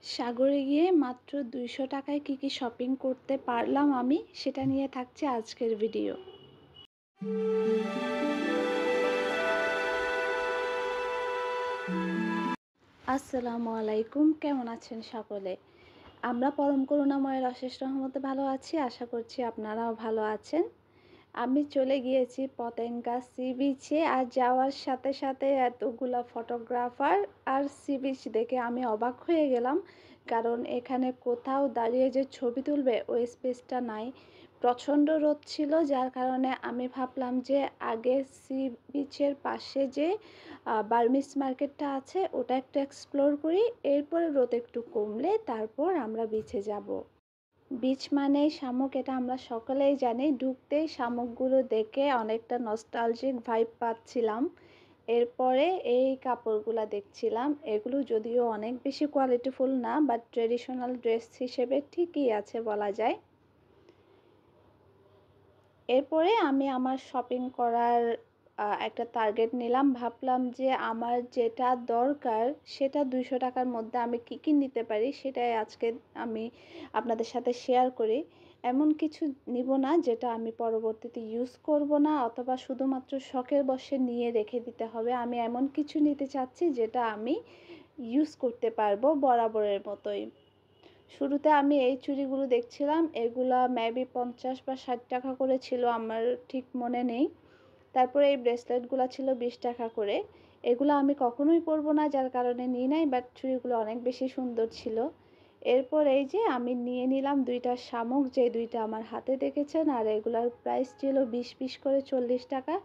সাগরে গিয়ে মাত্র ২০০ টাকায় কি শপিং করতে পারলাম আমি, সেটা নিয়ে থাকছে আজকের ভিডিও। আসসালামু আলাইকুম, কেমন আছেন সকলে? আমরা পরম করুণাময়ের অশেষ রহমতে ভালো আছি। আশা করছি আপনারাও ভালো আছেন। আমি চলে গিয়েছি পতেঙ্গা সি বিচে, আর যাওয়ার সাথে সাথে এতগুলা ফটোগ্রাফার আর সি বিচ দেখে আমি অবাক হয়ে গেলাম। কারণ এখানে কোথাও দাঁড়িয়ে যে ছবি তুলবে ওই স্পেসটা নাই। প্রচণ্ড রোদ ছিল, যার কারণে আমি ভাবলাম যে আগে সি বিচের পাশে যে বার্মিস মার্কেটটা আছে ওটা একটু এক্সপ্লোর করি, এরপরে রোদ একটু কমলে তারপর আমরা বিচে যাব। বিচ মানেই শামুক, এটা আমরা সকলেই জানি। ঢুকতেই শামুকগুলো দেখে অনেকটা নস্টালজিক ভাইব পাচ্ছিলাম। এরপরে এই কাপড়গুলা দেখছিলাম, এগুলো যদিও অনেক বেশি কোয়ালিটিফুল না, বাট ট্রেডিশনাল ড্রেস হিসেবে ঠিকই আছে বলা যায়। এরপরে আমি আমার শপিং করার একটা টার্গেট নিলাম। ভাবলাম যে আমার যেটা দরকার সেটা ২০০ টাকার মধ্যে আমি কি নিতে পারি সেটাই আজকে আমি আপনাদের সাথে শেয়ার করি। এমন কিছু নিব না যেটা আমি পরবর্তীতে ইউজ করব না, অথবা শুধুমাত্র শখের বশে নিয়ে রেখে দিতে হবে। আমি এমন কিছু নিতে চাচ্ছি যেটা আমি ইউজ করতে পারবো বরাবরের মতোই। শুরুতে আমি এই চুড়িগুলো দেখছিলাম, এগুলা মেবি 50 বা 60 টাকা করে ছিল, আমার ঠিক মনে নেই। তারপরে এই ব্রেসলেটগুলো ছিল 20 টাকা করে। এগুলো আমি কখনোই পরবো না, যার কারণে নিই নাই, বাট চুড়িগুলো অনেক বেশি সুন্দর ছিল। এরপর এই যে আমি নিয়ে নিলাম দুইটা শামুক, যে দুইটা আমার হাতে দেখেছেন, আর এগুলার প্রাইস ছিল 20 পিস করে 40 টাকা।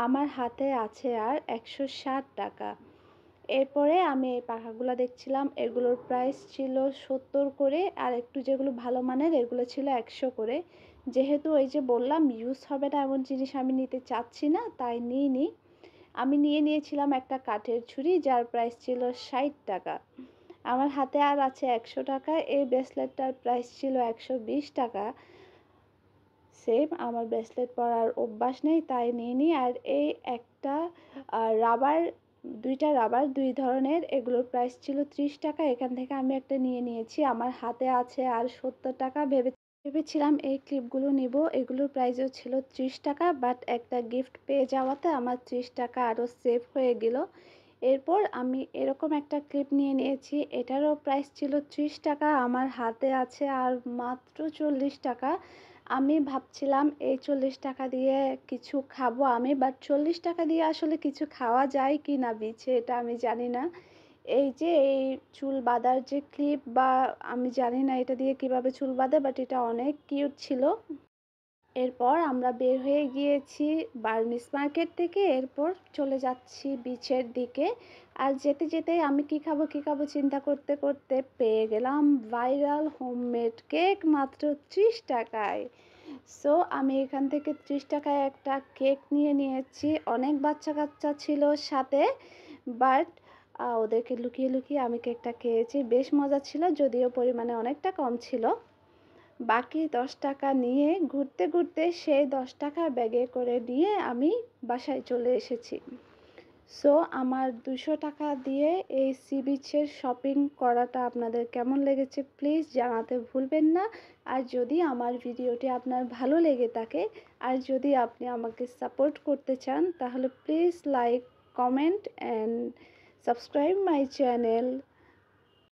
আমার হাতে আছে আর 160 টাকা। এরপরে আমি এই পাখাগুলো দেখছিলাম, এগুলোর প্রাইস ছিল 70 করে, আর একটু যেগুলো ভালো মানের এগুলো ছিল 100 করে। যেহেতু ওই যে বললাম ইউজ হবে না এমন জিনিস আমি নিতে চাচ্ছি না, তাই নিইনি। আমি নিয়েছিলাম একটা কাঠের ছুরি, যার প্রাইস ছিল 60 টাকা। আমার হাতে আর আছে 100 টাকা। এই ব্রেসলেটটার প্রাইস ছিল 120 টাকা। সেম, আমার ব্রেসলেট পরার অভ্যাস নেই তাই নিইনি। আর এই একটা রাবার, দুইটা রাবার দুই ধরনের, এগুলোর প্রাইস ছিল 30 টাকা। এখান থেকে আমি একটা নিয়েছি। আমার হাতে আছে আর 70 টাকা। ভেবেছিলাম এই ক্লিপগুলো নিব, এগুলোর প্রাইসও ছিল 30 টাকা, বাট একটা গিফট পেয়ে যাওয়াতে আমার 30 টাকা আরও সেভ হয়ে গেল। এরপর আমি এরকম একটা ক্লিপ নিয়েছি, এটারও প্রাইস ছিল 30 টাকা। আমার হাতে আছে আর মাত্র 40 টাকা। আমি ভাবছিলাম এই 40 টাকা দিয়ে কিছু খাবো আমি, বাট 40 টাকা দিয়ে আসলে কিছু খাওয়া যায় কি না বিচে এটা আমি জানি না। এই যে এই চুল বাঁধার যে ক্লিপ, বা আমি জানি না এটা দিয়ে কিভাবে চুল বাঁধে, বাট এটা অনেক কিউট ছিল। এরপর আমরা বের হয়ে গিয়েছি বার্মিস মার্কেট থেকে, এরপর চলে যাচ্ছি বিচের দিকে। আর যেতে যেতে আমি কি খাবো চিন্তা করতে করতে পেয়ে গেলাম ভাইরাল হোমমেড কেক মাত্র 30 টাকায়। সো আমি এখান থেকে 30 টাকায় একটা কেক নিয়েছি। অনেক বাচ্চা কাচ্চা ছিল সাথে, বাট ওদেরকে লুকিয়ে লুকিয়ে আমি কেকটা খেয়েছি। বেশ মজা ছিল, যদিও পরিমাণে অনেকটা কম ছিল। বাকি 10 টাকা নিয়ে ঘুরতে ঘুরতে সেই 10 টাকা ব্যাগে করে নিয়ে আমি বাসায় চলে এসেছি। সো আমার 200 টাকা দিয়ে এই সি বিচের শপিং করাটা আপনাদের কেমন লেগেছে প্লিজ জানাতে ভুলবেন না। আর যদি আমার ভিডিওটি আপনার ভালো লেগে থাকে, আর যদি আপনি আমাকে সাপোর্ট করতে চান, তাহলে please like, comment and subscribe my channel.